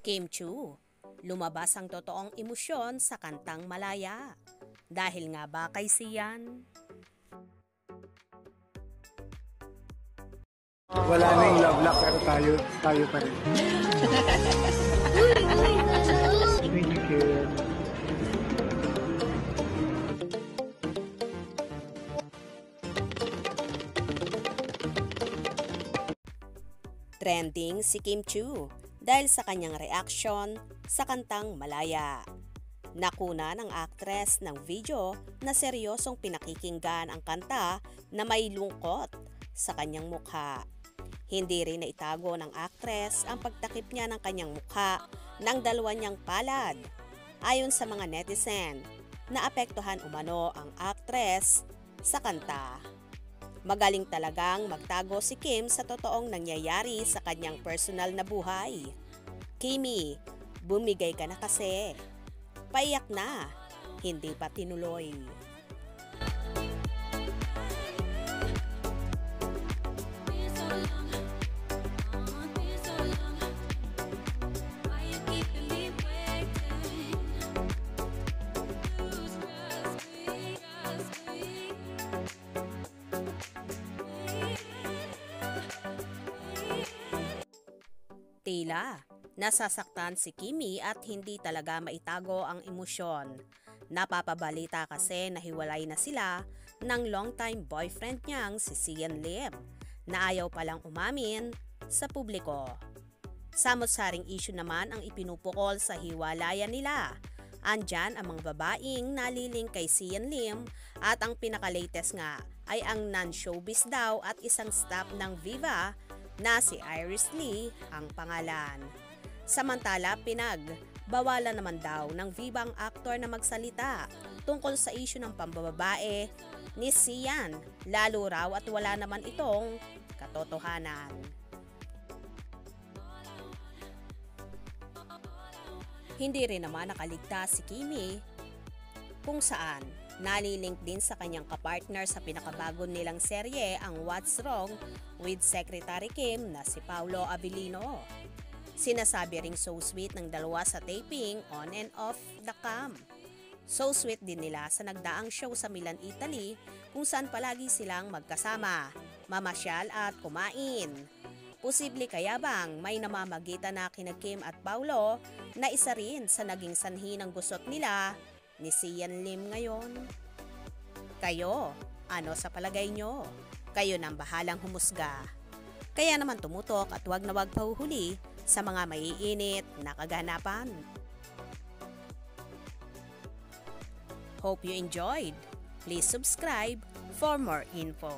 Kim Chu, lumabas ang totoong emosyon sa kantang Malaya. Dahil nga ba kay Sian? Wala na yung love lock pero tayo pa rin. Thank you, Kim. Trending si Kim Chu dahil sa kanyang reaksyon sa kantang Malaya. Nakuna ng aktres ng video na seryosong pinakikinggan ang kanta na may lungkot sa kanyang mukha. Hindi rin naitago ng aktres ang pagtakip niya ng kanyang mukha ng dalawa niyang palad. Ayon sa mga netizen, naapektuhan umano ang aktres sa kanta. Magaling talagang magtago si Kim sa totoong nangyayari sa kanyang personal na buhay. Kimi, bumigay ka na kasi. Paiyak na, hindi pa tinuloy. Tila, nasasaktan si Kimi at hindi talaga maitago ang emosyon. Napapabalita kasi na hiwalay na sila ng longtime boyfriend niyang si Sian Lim na ayaw palang umamin sa publiko. Samot-saring issue naman ang ipinupukol sa hiwalayan nila. Andyan ang mga babaeng naliling kay Sian Lim at ang pinaka-latest nga ay ang non-showbiz daw at isang staff ng Viva na si Iris Lee ang pangalan. Samantala, pinagbawalan naman daw ng Viva ang aktor na magsalita tungkol sa issue ng pambababae ni Sian, lalo raw at wala naman itong katotohanan. Hindi rin naman nakaligtas si Kimi kung saan nalilink din sa kanyang kapartner sa pinakabago nilang serye ang What's Wrong with Secretary Kim na si Paolo Abilino. Sinasabi ring so sweet ng dalawa sa taping on and off the cam. So sweet din nila sa nagdaang show sa Milan, Italy kung saan palagi silang magkasama, mamasyal at kumain. Posible kaya bang may namamagitan na kina Kim at Paolo na isa rin sa naging sanhi ng gusot nila ni Sian Lim ngayon? Kayo, ano sa palagay nyo? Kayo nang bahalang humusga. Kaya naman tumutok at wag na wag pahuhuli sa mga maiinit na kaganapan. Hope you enjoyed. Please subscribe for more info.